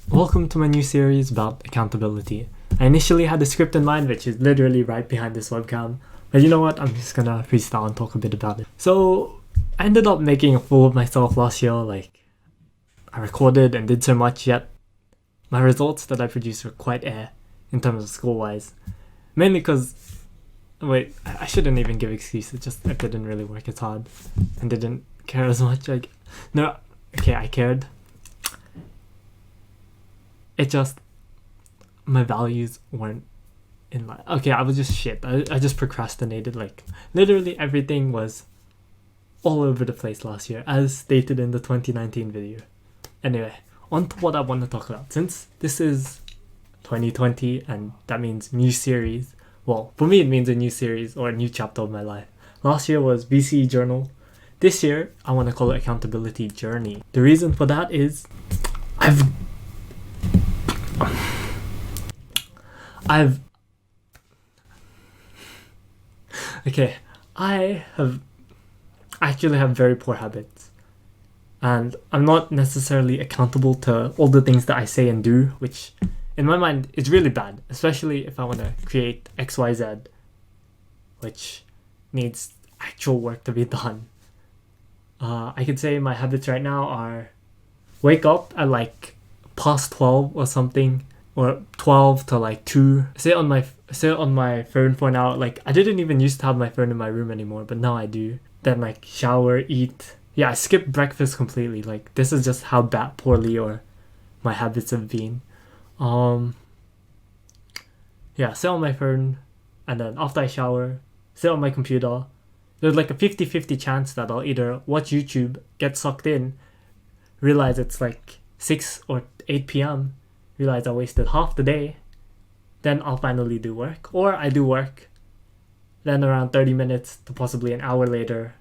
Welcome to my new series about accountability. I initially had a script in mind, which is literally right behind this webcam. But you know what? I'm just gonna freestyle and talk a bit about it. So, I ended up making a fool of myself last year. I recorded and did so much, yet my results that I produced were quite in terms of school-wise. Mainly because, I shouldn't even give excuses. Just I didn't really work as hard and didn't care as much. I cared. It just, my values weren't in line. I was just shit. I just procrastinated. Literally everything was all over the place last year, as stated in the 2019 video. Anyway, on to what I want to talk about. Since this is 2020 and that means new series, well, for me it means a new series or a new chapter of my life. Last year was BCE Journal. This year, I want to call it Accountability Journey. The reason for that is I actually have very poor habits, and I'm not necessarily accountable to all the things that I say and do, which in my mind is really bad, especially if I want to create XYZ, which needs actual work to be done. I could say my habits right now are wake up at past 12 or something, or 12 to 2. Sit on my phone for an hour. I didn't even used to have my phone in my room anymore, but now I do. Then shower, eat. Yeah, I skipped breakfast completely. This is just how poorly or my habits have been. Sit on my phone, and then after I shower, sit on my computer. There's a 50-50 chance that I'll either watch YouTube, get sucked in, realize it's 6 or 8 p.m, realize I wasted half the day, then I'll finally do work. Or I do work, then around 30 minutes to possibly an hour later,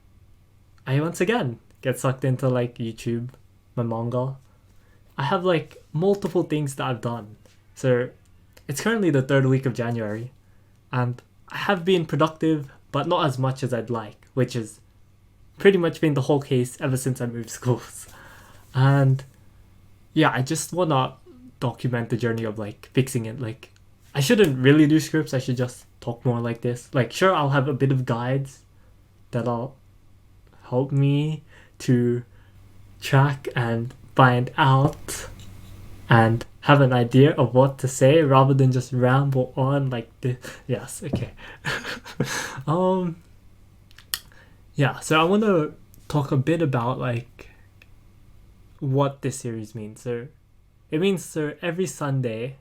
I once again get sucked into YouTube, my manga. I have multiple things that I've done. So it's currently the 3rd week of January, and I have been productive, but not as much as I'd like, which has pretty much been the whole case ever since I moved schools. And yeah, I just want to document the journey of fixing it. I shouldn't really do scripts, I should just talk more like this. Sure, I'll have a bit of guides that'll help me to track and find out and have an idea of what to say rather than just ramble on like this. Yes, okay. So I want to talk a bit about what this series means. So it means every Sunday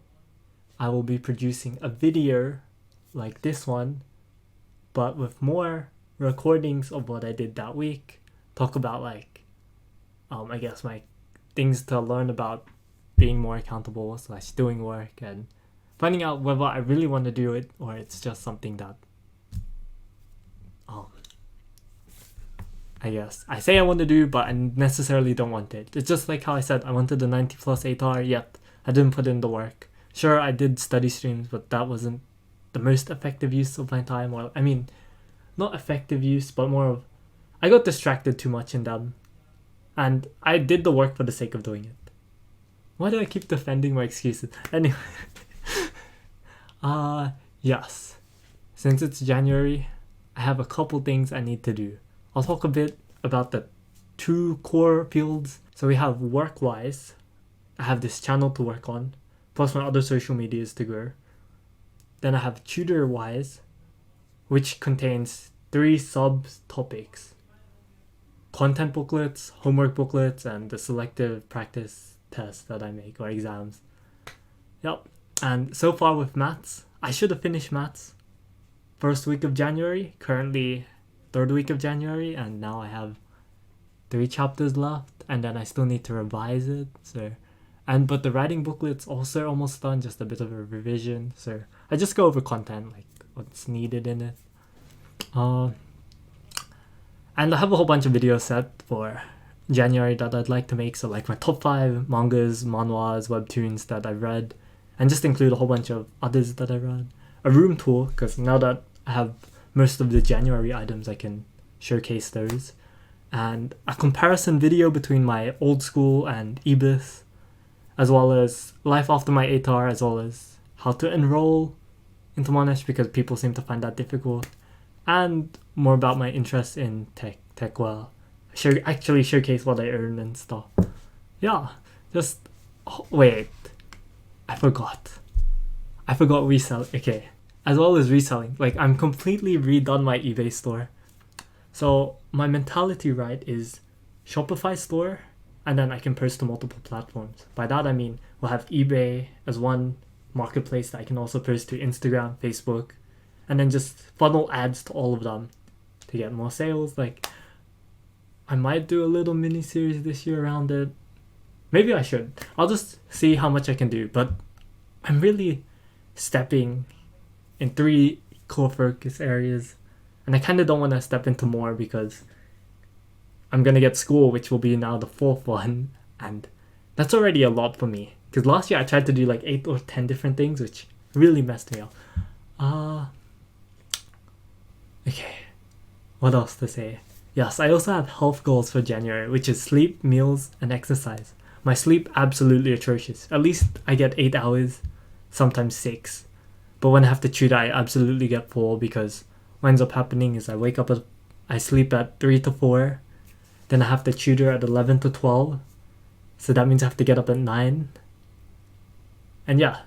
I will be producing a video like this one, but with more recordings of what I did that week. Talk about I guess my things to learn about being more accountable / doing work, and finding out whether I really want to do it or it's just something that I guess I say I want to do, but I necessarily don't want it. It's just how I said I wanted the 90 plus ATAR, yet I didn't put in the work. Sure, I did study streams, but that wasn't the most effective use of my time. Or I mean, not effective use, but more of I got distracted too much in them, and I did the work for the sake of doing it. Why do I keep defending my excuses? Anyway, yes. Since it's January, I have a couple things I need to do. I'll talk a bit about the 2 core fields. So we have work-wise. I have this channel to work on, plus my other social medias to grow. Then I have tutor-wise, which contains 3 sub-topics. Content booklets, homework booklets, and the selective practice tests that I make or exams. Yep. And so far with maths, I should have finished maths 1st week of January, currently 3rd week of January, and now I have 3 chapters left, and then I still need to revise it. But the writing booklet's also almost done, just a bit of a revision. So I just go over content, what's needed in it. And I have a whole bunch of videos set for January that I'd like to make. So my top 5 mangas, manhwas, webtoons that I've read, and just include a whole bunch of others that I read. A room tour, because now that I have most of the January items, I can showcase those. And a comparison video between my old school and EBIS, as well as life after my ATAR, as well as how to enroll into Monash because people seem to find that difficult, and more about my interest in tech well. Actually showcase what I earn and stuff. Yeah, just wait. I forgot resell. Okay, as well as reselling. Like I'm completely redone my eBay store. So my mentality, right, is Shopify store, and then I can post to multiple platforms. By that I mean we'll have eBay as one marketplace that I can also post to Instagram, Facebook, and then just funnel ads to all of them to get more sales. Like I might do a little mini series this year around it. Maybe I should. I'll just see how much I can do. But I'm really stepping in 3 core focus areas, and I kind of don't want to step into more because I'm gonna get school, which will be now the 4th one, and that's already a lot for me. Because last year I tried to do like 8 or 10 different things, which really messed me up. Okay, what else to say? Yes, I also have health goals for January, which is sleep, meals, and exercise. My sleep absolutely atrocious. At least I get 8 hours, sometimes 6. But when I have to tutor, I absolutely get 4 because what ends up happening is I sleep at 3 to 4, then I have to tutor at 11 to 12. So that means I have to get up at 9. And yeah,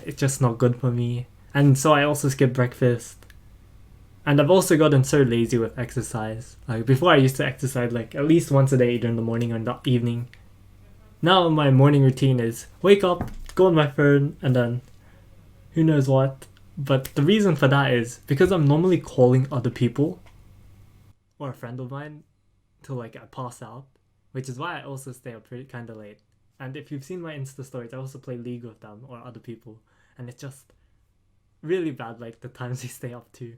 it's just not good for me. And so I also skip breakfast. And I've also gotten so lazy with exercise. Like before I used to exercise like at least once a day, either in the morning or in the evening. Now my morning routine is wake up, go on my phone, and then who knows what. But the reason for that is because I'm normally calling other people or a friend of mine till like I pass out, which is why I also stay up kind of late. And if you've seen my Insta stories, I also play League with them or other people, and it's just really bad, like the times they stay up to.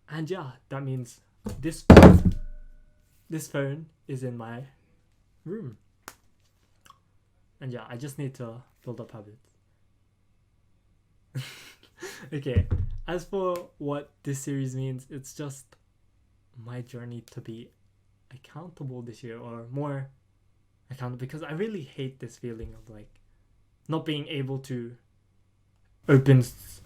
And yeah, that means this phone is in my room. And yeah, I just need to build up habits. Okay, as for what this series means, it's just my journey to be accountable this year, or more accountable, because I really hate this feeling of like not being able to open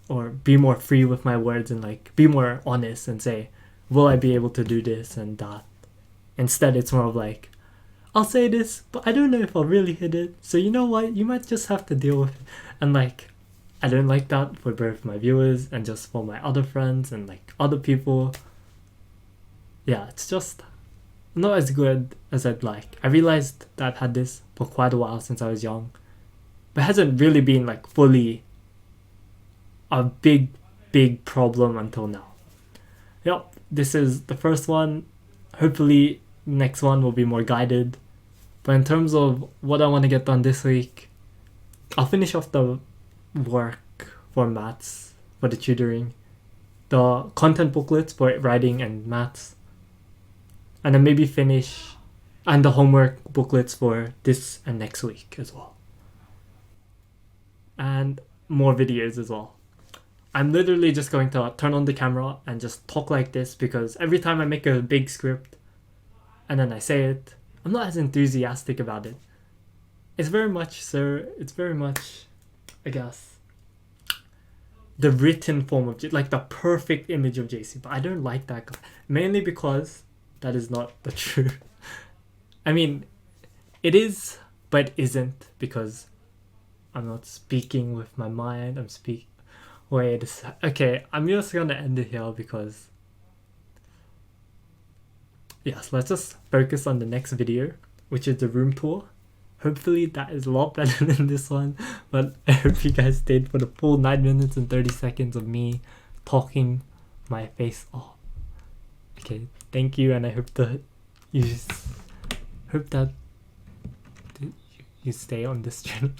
or be more free with my words and like be more honest and say, will I be able to do this and that? Instead, it's more of like, I'll say this, but I don't know if I'll really hit it. So you know what? You might just have to deal with it. And like, I don't like that for both my viewers and just for my other friends and like other people. Yeah, it's just not as good as I'd like. I realized that I've had this for quite a while since I was young, but it hasn't really been like fully a big problem until now. Yep, this is the first one. Hopefully next one will be more guided. But in terms of what I want to get done this week, I'll finish off the work for maths, for the tutoring, the content booklets for writing and maths, and then maybe finish, and the homework booklets for this and next week as well. And more videos as well. I'm literally just going to turn on the camera and just talk like this, because every time I make a big script and then I say it, I'm not as enthusiastic about it. It's very much, I guess, the written form of like the perfect image of Jayce, but I don't like that, mainly because that is not the truth. I mean, it is, but isn't, because I'm not speaking with my mind. Okay, I'm just gonna end it here because yes, let's just focus on the next video, which is the room tour. Hopefully that is a lot better than this one, but I hope you guys stayed for the full 9 minutes and 30 seconds of me talking my face off. Okay, thank you, and I hope that you stay on this channel.